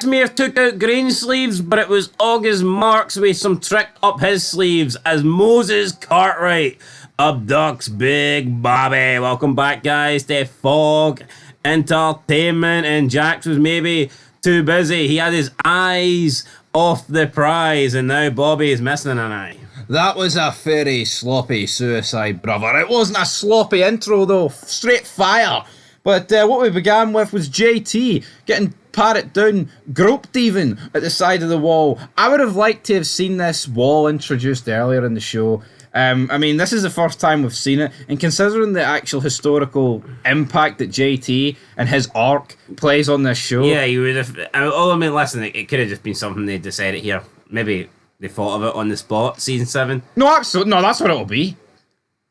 May have took out Greensleeves, but it was August Marks with some trick up his sleeves as Moses Cartwright abducts Big Bobby. Welcome back, guys, to Fog Entertainment. And Jax was maybe too busy. He had his eyes off the prize, and now Bobby is missing an eye. That was a very sloppy suicide, brother. It wasn't a sloppy intro, though. Straight fire. But what we began with was JT getting patted down, groped even, at the side of the wall. I would have liked to have seen this wall introduced earlier in the show. I mean, this is the first time we've seen it, and considering the actual historical impact that JT and his arc plays on this show... Yeah, you would have... I mean, listen, it could have just been something they decided here. Maybe they thought of it on the spot, season 7. No, absolutely. No, that's what it'll be.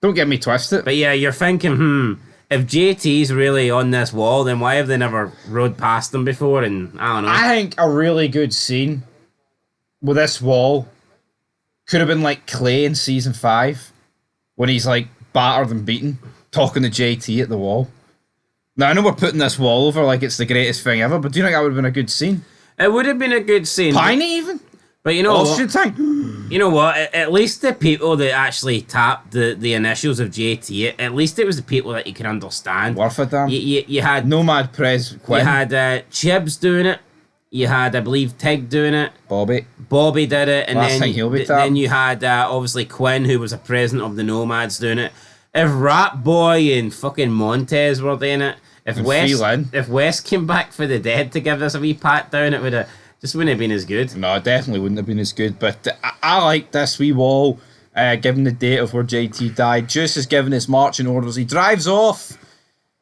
Don't get me twisted. But yeah, you're thinking, if JT's really on this wall, then why have they never rode past them before? And I don't know. I think a really good scene with this wall could have been like Clay in season 5 when he's like battered and beaten, talking to JT at the wall. Now, I know we're putting this wall over like it's the greatest thing ever, but do you think that would have been a good scene? It would have been a good scene. Piney even? But you know Austrian what? time. You know what? At least the people that actually tapped the initials of JT, at least it was the people that you could understand. Worth it, damn. You had Nomad Prez Quinn. You had Chibs doing it. You had, I believe, Tig doing it. Bobby did it, and then you had obviously Quinn, who was a president of the Nomads, doing it. If Rat Boy and fucking Montez were doing it, if West came back for the dead to give us a wee pat down, it would have. Just wouldn't have been as good. No, it definitely wouldn't have been as good. But I like this wee wall, given the date of where JT died. Juice is giving his marching orders. He drives off.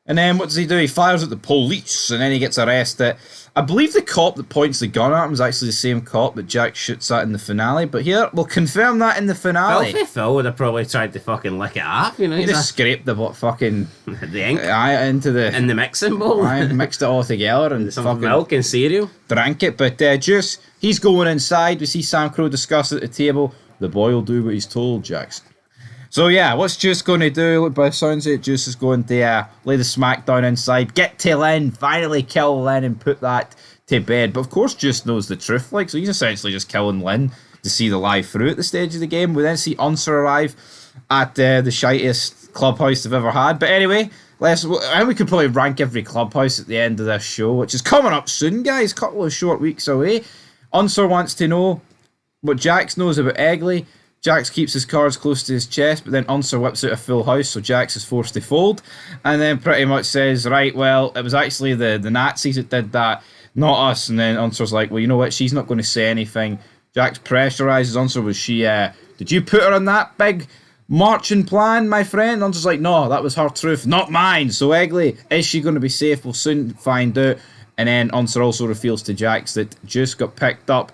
And then what does he do? He fires at the police. And then he gets arrested. I believe the cop that points the gun at him is actually the same cop that Jack shoots at in the finale. But here, we'll confirm that in the finale. Phil would have probably tried to fucking lick it up. You know, he just scraped the fucking... the ink? Into the... In the mixing bowl? Mixed it all together and some fucking... milk and cereal? Drank it. But Juice, he's going inside. We see Sam Crow discuss at the table. The boy will do what he's told, Jax. So yeah, what's Juice going to do? Look, by the sounds of it, Juice is going to lay the smackdown inside, get to Lynn, finally kill Lynn and put that to bed. But of course Juice knows the truth, so he's essentially just killing Lynn to see the lie through at the stage of the game. We then see Unser arrive at the shitest clubhouse they've ever had. But anyway, I think we could probably rank every clubhouse at the end of this show, which is coming up soon, guys, a couple of short weeks away. Unser wants to know what Jax knows about Eggly. Jax keeps his cards close to his chest, but then Unser whips out a full house, so Jax is forced to fold, and then pretty much says, right, well, it was actually the Nazis that did that, not us. And then Unser's like, well, you know what, she's not going to say anything. Jax pressurizes Unser, was she, did you put her on that big marching plan, my friend? Unser's like, no, that was her truth, not mine. So Eggly, is she going to be safe? We'll soon find out. And then Unser also reveals to Jax that Juice got picked up.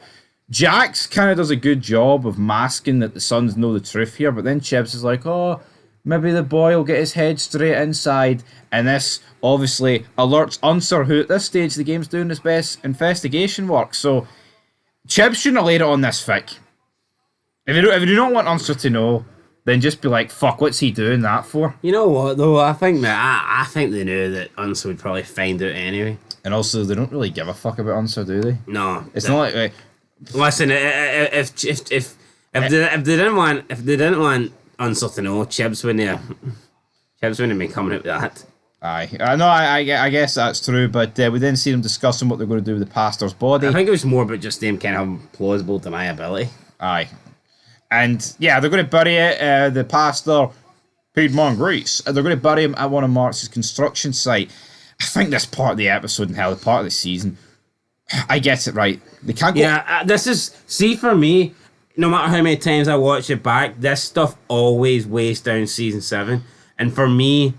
Jax kind of does a good job of masking that the Suns know the truth here, but then Chibs is like, oh, maybe the boy will get his head straight inside, and this obviously alerts Unser, who at this stage of the game's doing his best investigation work. So Chibs shouldn't have laid it on this fic. If you do not want Unser to know, then just be like, fuck, what's he doing that for? You know what, though? I think they knew that Unser would probably find out anyway. And also, they don't really give a fuck about Unser, do they? No. It's not like... Listen, if they didn't want Unser to know, Chibs wouldn't have been coming out with that. Aye, I guess that's true, but we then see them discussing what they're going to do with the pastor's body. I think it was more about just them kind of plausible deniability. Aye, and yeah, they're going to bury it. The pastor, Piedmont Greece, they're going to bury him at one of Mark's construction site. I think this part of the episode and hell, the part of the season, I get it right. They can't go... Yeah, this is... See, for me, no matter how many times I watch it back, this stuff always weighs down Season 7. And for me,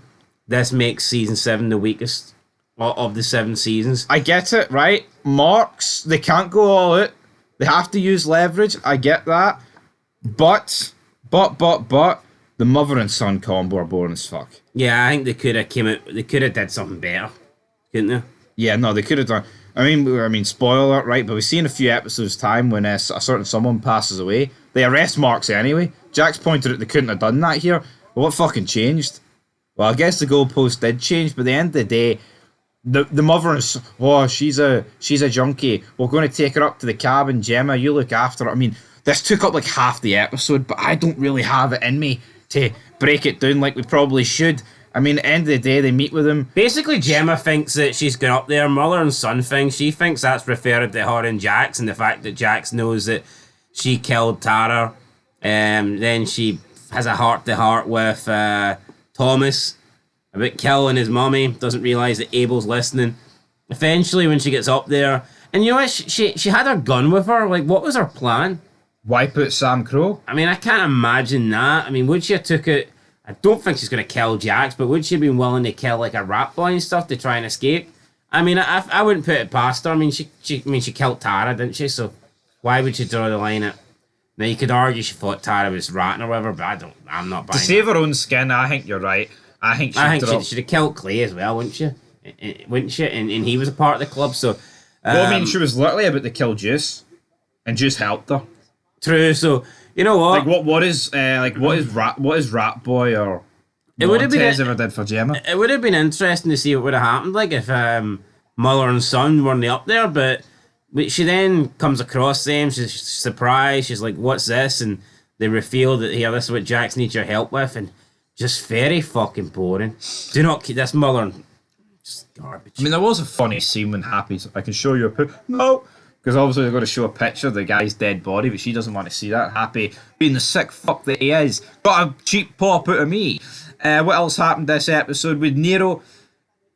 this makes Season 7 the weakest of the 7 seasons. I get it, right? Marks, they can't go all out. They have to use leverage. I get that. But, the mother and son combo are boring as fuck. Yeah, I think they could have did something better. Couldn't they? Yeah, no, they could have done... I mean, spoiler, right? But we've seen a few episodes time when a certain someone passes away. They arrest Marks anyway. Jax pointed out they couldn't have done that here. But what fucking changed? Well, I guess the goalpost did change, but at the end of the day, the mother is, oh, she's a junkie. We're going to take her up to the cabin. Gemma, you look after her. I mean, this took up like half the episode, but I don't really have it in me to break it down like we probably should. I mean, at the end of the day, they meet with him. Basically, Gemma thinks that she's going up there, mother and son thing. She thinks that's referring to her and Jax, and the fact that Jax knows that she killed Tara. Then she has a heart-to-heart with Thomas about killing his mummy. Doesn't realise that Abel's listening. Eventually, when she gets up there, and you know what? She had her gun with her. Like, what was her plan? Wipe out Sam Crow. I mean, I can't imagine that. I mean, would she have took it? I don't think she's going to kill Jax, but would she have been willing to kill like a rat boy and stuff to try and escape? I mean, I wouldn't put it past her. I mean, she killed Tara, didn't she? So why would she draw the line at? Now you could argue she thought Tara was ratting or whatever, but I'm not buying. To save her own skin, I think you're right. I think she'd have killed Clay as well, wouldn't she? Wouldn't she? And he was a part of the club, so. Well, I mean, she was literally about to kill Juice, and Juice helped her. True. So you know what? Like what is Rat Boy or it would have been ever did for Gemma? It would have been interesting to see what would have happened, like if mother and son weren't up there, but she then comes across them. She's surprised. She's like, "What's this?" And they reveal that here, this is what Jax needs your help with, and just very fucking boring. Do not keep this mother. And just garbage. I mean, there was a funny scene when Happy's. I can show you a picture. No. Because obviously they've got to show a picture of the guy's dead body, but she doesn't want to see that. Happy, being the sick fuck that he is, got a cheap pop out of me. What else happened this episode with Nero?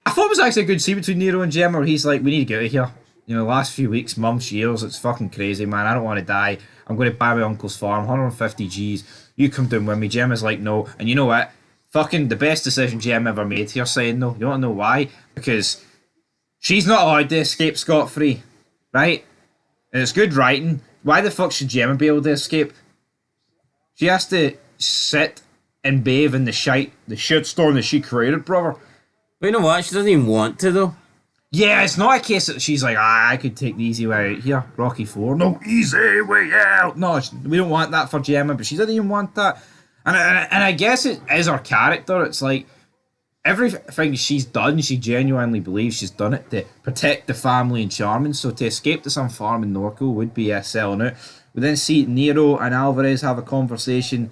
I thought it was actually a good scene between Nero and Gemma where he's like, we need to get out of here. You know, the last few weeks, months, years, it's fucking crazy, man. I don't want to die. I'm going to buy my uncle's farm, 150 G's. You come down with me. Gemma's like, no. And you know what? Fucking the best decision Gemma ever made here saying no. You want to know why? Because she's not allowed to escape scot-free, right? And it's good writing. Why the fuck should Gemma be able to escape? She has to sit and bathe in the shitstorm that she created, brother. But you know what? She doesn't even want to, though. Yeah, it's not a case that she's like, I could take the easy way out here. Rocky 4. No easy way out. No, we don't want that for Gemma, but she doesn't even want that. And I guess it is her character. It's like, everything she's done, she genuinely believes she's done it to protect the family and Charmin. So to escape to some farm in Norco would be selling out. We then see Nero and Alvarez have a conversation.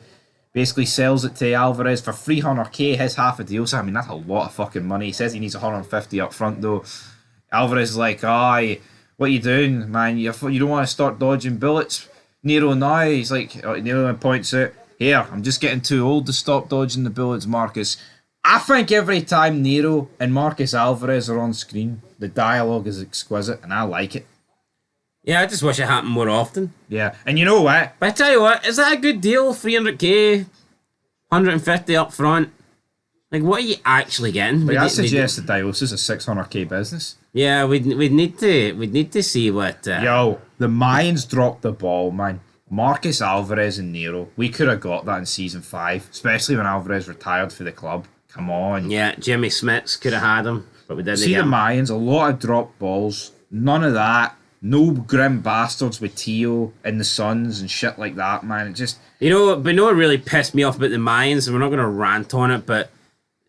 Basically sells it to Alvarez for 300k, his half a deal. So I mean, that's a lot of fucking money. He says he needs 150 up front though. Alvarez is like, what are you doing, man? You don't want to start dodging bullets. Nero now, he's like, Nero points out, here, I'm just getting too old to stop dodging the bullets, Marcus. I think every time Nero and Marcus Alvarez are on screen, the dialogue is exquisite, and I like it. Yeah, I just wish it happened more often. Yeah, and you know what? But I tell you what, is that a good deal? 300k, 150 up front. Like, what are you actually getting? Like, I suggest the Dios is a 600k business. Yeah, we'd need to see what. Yo, the Mayans dropped the ball, man. Marcus Alvarez and Nero. We could have got that in season 5, especially when Alvarez retired for the club. Come on. Yeah, Jimmy Smits could have had him, but we didn't. See the Mayans, a lot of dropped balls. None of that. No grim bastards with Tio and the Suns and shit like that, man. It just... You know what really pissed me off about the Mayans, and we're not going to rant on it, but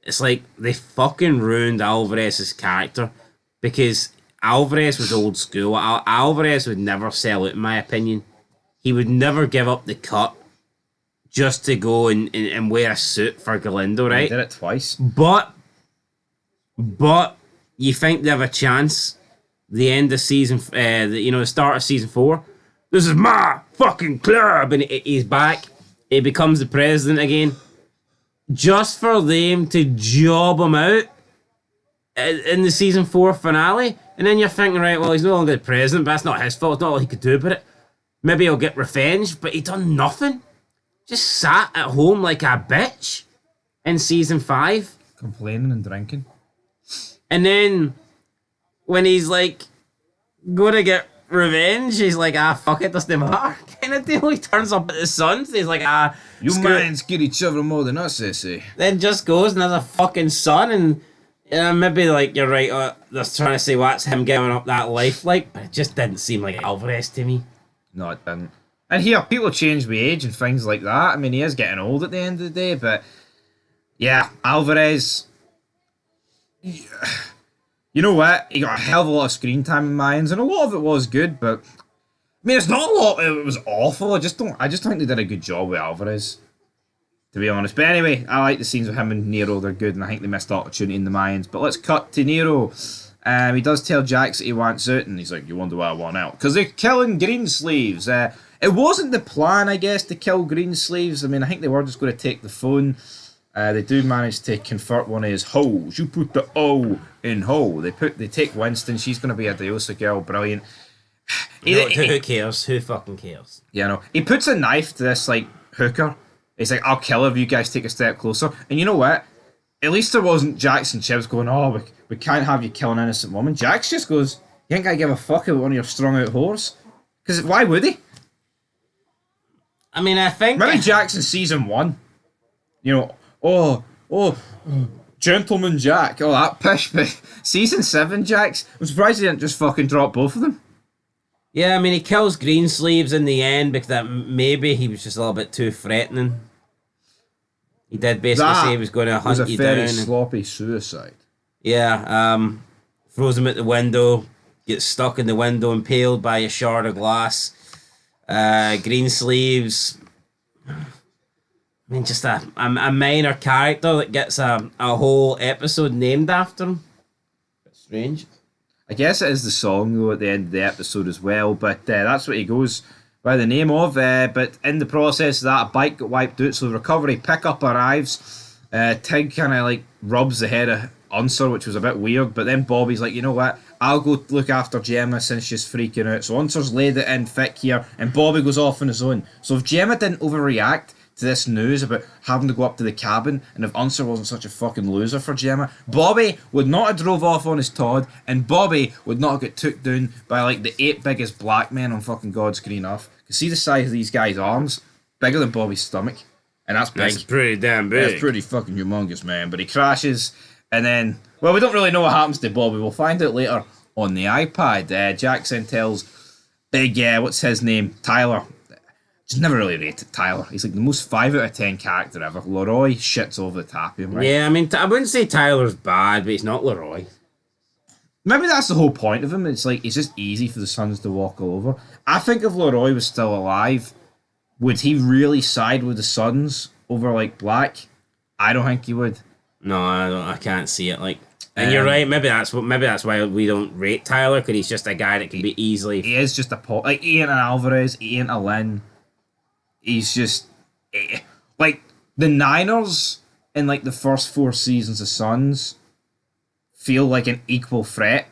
it's like they fucking ruined Alvarez's character because Alvarez was old school. Alvarez would never sell out, in my opinion. He would never give up the cut just to go and wear a suit for Galindo, right? He did it twice. But you think they have a chance? The end of season, the start of season 4. This is my fucking club, and he's back. He becomes the president again, just for them to job him out in the season 4 finale. And then you're thinking, right, well, he's no longer the president, but that's not his fault. It's not all he could do about it. Maybe he'll get revenge, but he done nothing. Just sat at home like a bitch in season 5. Complaining and drinking. And then when he's like gonna get revenge, he's like, fuck it, doesn't matter. Kind of deal. He turns up at the Suns. He's like, you mans get each other more than us, they say. Then just goes and has a fucking son, and maybe like you're right. They're trying to say what's him giving up that life like, but it just didn't seem like Alvarez to me. No, it didn't. And here, people change with age and things like that. I mean, he is getting old at the end of the day, but yeah, Alvarez. You know what? He got a hell of a lot of screen time in Mayans, and a lot of it was good, but I mean, it's not a lot. It was awful. I just don't. I just think they did a good job with Alvarez, to be honest. But anyway, I like the scenes with him and Nero. They're good, and I think they missed the opportunity in the Mayans. But let's cut to Nero. He does tell Jax that he wants out, and he's like, "You wonder why I want out? Because they're killing Greensleeves." It wasn't the plan, I guess, to kill Greensleeves. I mean, I think they were just going to take the phone. They do manage to convert one of his holes. You put the O in hole. They take Winston. She's going to be a Diosa girl. Brilliant. Who cares? Who fucking cares? Yeah, no. He puts a knife to this like hooker. He's like, "I'll kill her if you guys take a step closer." And you know what? At least there wasn't Jax and Chibs going, "Oh, we can't have you kill an innocent woman." Jax just goes, "You ain't gonna give a fuck about one of your strung out whores." Because why would he? I mean, I think Maybe Jax in season 1. You know, oh, Gentleman Jack. Oh, that pish. But season 7 Jax. I'm surprised he didn't just fucking drop both of them. Yeah, I mean, he kills Greensleeves in the end because that maybe he was just a little bit too threatening. He did basically say he was going to hunt you down. It was a very sloppy suicide. Yeah, throws him out the window, gets stuck in the window, impaled by a shard of glass. Greensleeves, I mean, just a minor character that gets a whole episode named after him. Bit strange. I guess it is the song, though, at the end of the episode as well, but that's what he goes by the name of. But in the process of that, a bike got wiped out, so the recovery pickup arrives. Tig kind of like rubs the head of Unser, which was a bit weird, but then Bobby's like, "You know what? I'll go look after Gemma since she's freaking out." So Unser's laid it in thick here, and Bobby goes off on his own. So if Gemma didn't overreact to this news about having to go up to the cabin, and if Unser wasn't such a fucking loser for Gemma, Bobby would not have drove off on his Todd, and Bobby would not have got took down by like the 8 biggest black men on fucking God's green earth. Cause see the size of these guys' arms, bigger than Bobby's stomach, and that's big. That's pretty damn big. That's pretty fucking humongous, man. But he crashes, and then, well, we don't really know what happens to Bobby. We'll find out later on the iPad. Jackson tells Big, what's his name? Tyler. Just never really rated Tyler. He's like the most 5 out of 10 character ever. Leroy shits over the top of him, right? Yeah, I mean, I wouldn't say Tyler's bad, but he's not Leroy. Maybe that's the whole point of him. It's like, it's just easy for the Suns to walk all over. I think if Leroy was still alive, would he really side with the Suns over, like, Black? I don't think he would. No, I can't see it. Like, and you're right. Maybe that's why we don't rate Tyler, because he's just a guy that can be easily. He is just a pot. Like, he ain't an Alvarez. He ain't a Lynn. He's just like the Niners in like the first 4 seasons of Suns feel like an equal threat,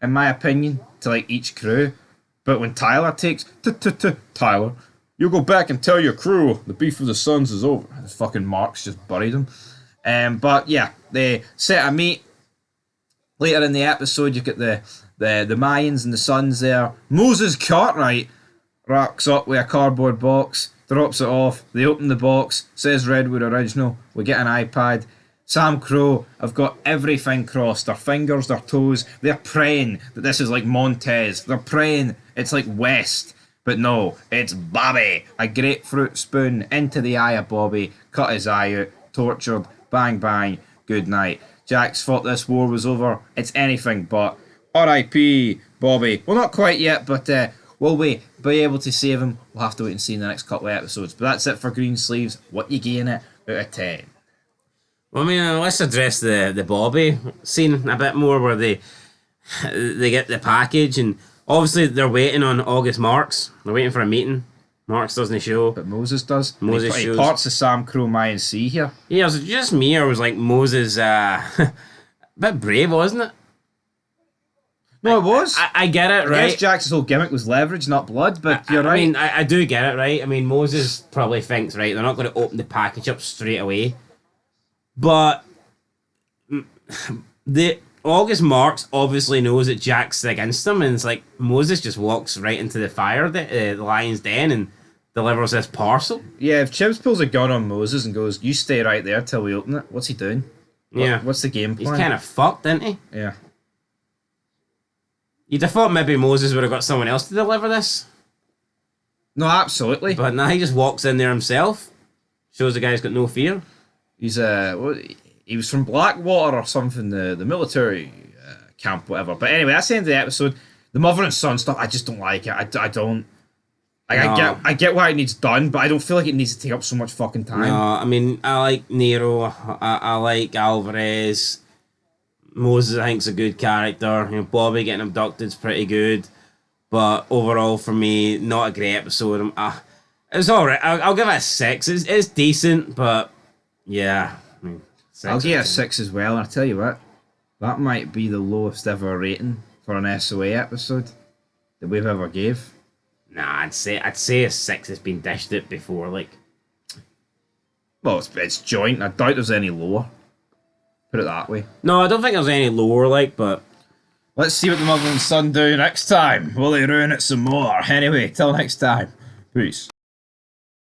in my opinion, to like each crew. But when Tyler takes Tyler, you go back and tell your crew the beef of the Suns is over. The fucking Marks just buried him. But yeah, they set a meet. Later in the episode, you get the Mayans and the Suns there. Moses Cartwright rocks up with a cardboard box, drops it off. They open the box, says Redwood Original. We get an iPad. Sam Crow have got everything crossed. Their fingers, their toes. They're praying that this is like Montez. They're praying it's like West. But no, it's Bobby. A grapefruit spoon into the eye of Bobby. Cut his eye out. Tortured. Bang, bang. Good night. Jax thought this war was over. It's anything but R.I.P. Bobby. Well, not quite yet, but will we be able to save him? We'll have to wait and see in the next couple of episodes. But that's it for Greensleeves. What you giving it out of 10? Well, I mean, let's address the Bobby scene a bit more, where they get the package, and obviously they're waiting on August Marks. They're waiting for a meeting. Marks doesn't show. But Moses does. Moses he shows. parts of Sam Crow, Mayan Sea here. Yeah, was it just me, or was like Moses a bit brave, wasn't it? No, it was. I get it, right? I guess Jax's whole gimmick was leverage, not blood, but you're right. I mean, I do get it, right? I mean, Moses probably thinks, right, they're not going to open the package up straight away. But the August Marks obviously knows that Jack's against him, and it's like Moses just walks right into the fire, the lion's den, and delivers this parcel. Yeah, if Chibs pulls a gun on Moses and goes, "You stay right there till we open it," what's he doing? Yeah. What's the game plan? He's kind of fucked, isn't he? Yeah. You'd have thought maybe Moses would have got someone else to deliver this. No, absolutely. But now he just walks in there himself. Shows the guy's got no fear. He's he was from Blackwater or something, the military camp, whatever. But anyway, that's the end of the episode. The mother and son stuff, I just don't like it. I don't. Like, No. I get why it needs done, but I don't feel like it needs to take up so much fucking time. No, I mean, I like Nero. I like Alvarez. Moses, I think's a good character. You know, Bobby getting abducted is pretty good. But overall, for me, not a great episode. It was alright. I'll give it a 6. It's decent, but yeah. I mean, I'll give it a 6 as well, and I'll tell you what, that might be the lowest ever rating for an SOA episode that we've ever gave. Nah, I'd say a 6 has been dished it before. Like, Well, it's joint. I doubt there's any lower. Put it that way. no, I don't think there's any lower. Like, but Let's see what the mother and son do next time. Will they ruin it some more? Anyway, till next time. Peace.